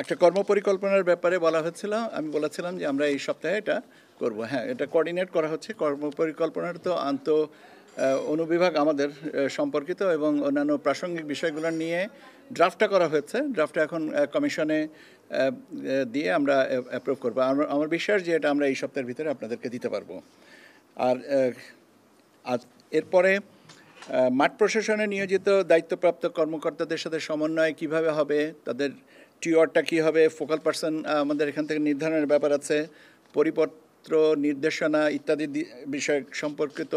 একটা কর্মপরিকল্পনার ব্যাপারে বলা হচ্ছিল, আমি বলেছিলাম যে আমরা এই সপ্তাহে এটা করব। হ্যাঁ, এটা কোঅর্ডিনেট করা হচ্ছে। কর্মপরিকল্পনার তো অনুবিভাগ আমাদের সম্পর্কিত এবং অন্যান্য প্রাসঙ্গিক বিষয়গুলো নিয়ে ড্রাফটটা করা হয়েছে। ড্রাফটটা এখন কমিশনে দিয়ে আমরা অ্যাপ্রুভ করবো। আমার বিশ্বাস যে এটা আমরা এই সপ্তাহের ভিতরে আপনাদেরকে দিতে পারবো। আর এরপরে মাঠ প্রশাসনে নিয়োজিত দায়িত্বপ্রাপ্ত কর্মকর্তাদের সাথে সমন্বয় কিভাবে হবে, তাদের টিওয়ারটা কী হবে, ফোকাল পার্সন আমাদের এখান থেকে নির্ধারণের ব্যাপার আছে, পরিপত্র নির্দেশনা ইত্যাদি বিষয় সম্পর্কিত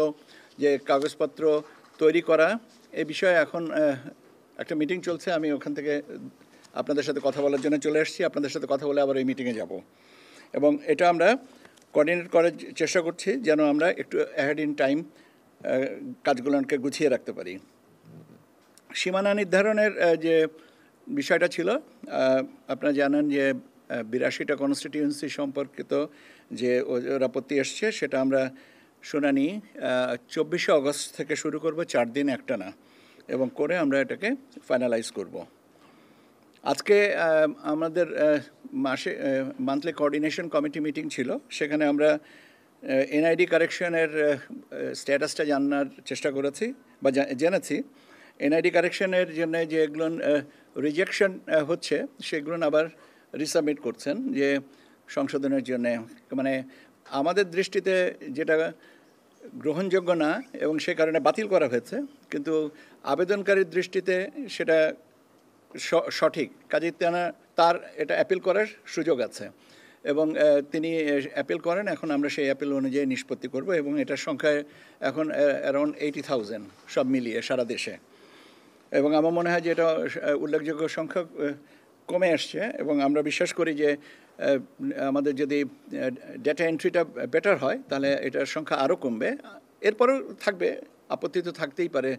যে কাগজপত্র তৈরি করা, এই বিষয়ে এখন একটা মিটিং চলছে। আমি ওখান থেকে আপনাদের সাথে কথা বলার জন্য চলে এসেছি। আপনাদের সাথে কথা বলে আবার এই মিটিংয়ে যাব এবং এটা আমরা কোঅর্ডিনেট করার চেষ্টা করছি যেন আমরা একটু অ্যাহেড ইন টাইম কাজগুলোকে গুছিয়ে রাখতে পারি। সীমানা নির্ধারণের যে বিষয়টা ছিল, আপনারা জানেন যে 82টা কনস্টিটিউয়েন্সি সম্পর্কিত যে আপত্তি এসছে, সেটা আমরা শুনানি 24শে অগস্ট থেকে শুরু করব, 4 দিন একটানা, এবং করে আমরা এটাকে ফাইনালাইজ করব। আজকে আমাদের মান্থলি কোঅর্ডিনেশন কমিটি মিটিং ছিল। সেখানে আমরা এনআইডি কারেকশনের স্ট্যাটাসটা জানার চেষ্টা করেছি বা জেনেছি। এনআইডি কারেকশনের জন্য যেগুলো রিজেকশন হচ্ছে সেগুলো আবার রিসাবমিট করছেন যে সংশোধনের জন্যে, মানে আমাদের দৃষ্টিতে যেটা গ্রহণযোগ্য না এবং সে কারণে বাতিল করা হয়েছে, কিন্তু আবেদনকারীর দৃষ্টিতে সেটা সঠিক। কাজেই তার এটা অ্যাপিল করার সুযোগ আছে এবং তিনি অ্যাপিল করেন। এখন আমরা সেই অ্যাপিল অনুযায়ী নিষ্পত্তি করব এবং এটার সংখ্যায় এখন অ্যারাউন্ড 80,000 সব মিলিয়ে সারা দেশে, এবং আমার মনে হয় যে এটা উল্লেখযোগ্য সংখ্যা কমে আসছে এবং আমরা বিশ্বাস করি যে আমাদের যদি ডেটা এন্ট্রিটা বেটার হয় তাহলে এটার সংখ্যা আরও কমবে। এরপরেও থাকবে, আপত্তি তো থাকতেই পারে,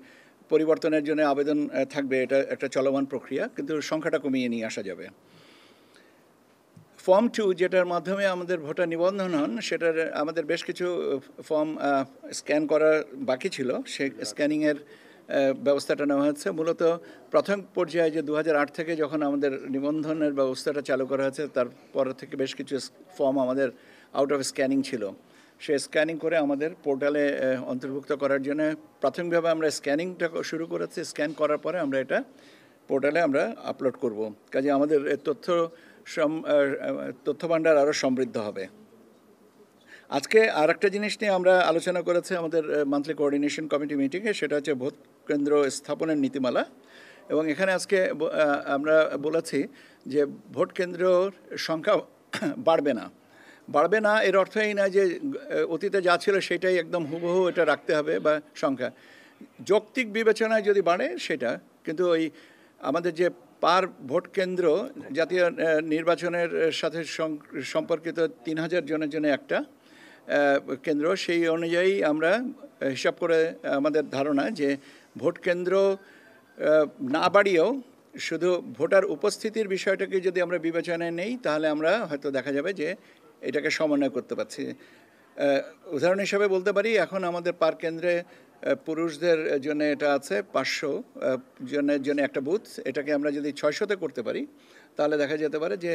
পরিবর্তনের জন্য আবেদন থাকবে, এটা একটা চলমান প্রক্রিয়া, কিন্তু সংখ্যাটা কমিয়ে নিয়ে আসা যাবে। ফর্ম 2 যেটার মাধ্যমে আমাদের ভোটার নিবন্ধন হন, সেটার আমাদের বেশ কিছু ফর্ম স্ক্যান করা বাকি ছিল। সেই স্ক্যানিংয়ের ব্যবস্থাটা নেওয়া হয়েছে। মূলত প্রথম পর্যায়ে যে 2008 থেকে যখন আমাদের নিবন্ধনের ব্যবস্থাটা চালু করা হয়েছে, তারপর থেকে বেশ কিছু ফর্ম আমাদের আউট অফ স্ক্যানিং ছিল। সে স্ক্যানিং করে আমাদের পোর্টালে অন্তর্ভুক্ত করার জন্য প্রাথমিকভাবে আমরা স্ক্যানিংটা শুরু করেছি। স্ক্যান করার পরে আমরা এটা পোর্টালে আমরা আপলোড করব। কাজে আমাদের তথ্য ভাণ্ডার আরও সমৃদ্ধ হবে। আজকে আর একটা জিনিস নিয়ে আমরা আলোচনা করেছি আমাদের মান্থলি কোঅর্ডিনেশন কমিটি মিটিংয়ে, সেটা হচ্ছে ভোট কেন্দ্র স্থাপনের নীতিমালা। এবং এখানে আজকে আমরা বলেছি যে ভোট কেন্দ্রের সংখ্যা বাড়বে না। এর অর্থ এই না যে অতীতে যা ছিল সেটাই একদম হুবহু এটা রাখতে হবে বা সংখ্যা যৌক্তিক বিবেচনায় যদি বাড়ে সেটা, কিন্তু ওই আমাদের যে পার ভোট কেন্দ্র জাতীয় নির্বাচনের সাথে সম্পর্কিত 3000 জনের জন্য একটা কেন্দ্র, সেই অনুযায়ী আমরা হিসাব করে আমাদের ধারণা যে ভোট কেন্দ্র না বাড়িয়েও শুধু ভোটার উপস্থিতির বিষয়টাকে যদি আমরা বিবেচনায় নেই, তাহলে আমরা হয়তো দেখা যাবে যে এটাকে সমন্বয় করতে পারছি। উদাহরণ হিসাবে বলতে পারি, এখন আমাদের পার কেন্দ্রে পুরুষদের জন্য এটা আছে 500 জনের জন্য একটা বুথ। এটাকে আমরা যদি 600-তে করতে পারি তাহলে দেখা যেতে পারে যে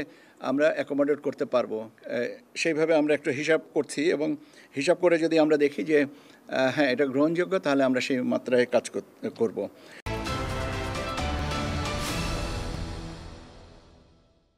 আমরা অ্যাকোমোডেট করতে পারবো। সেইভাবে আমরা একটু হিসাব করছি এবং হিসাব করে যদি আমরা দেখি যে হ্যাঁ এটা গ্রহণযোগ্য, তাহলে আমরা সেই মাত্রায় কাজ করব।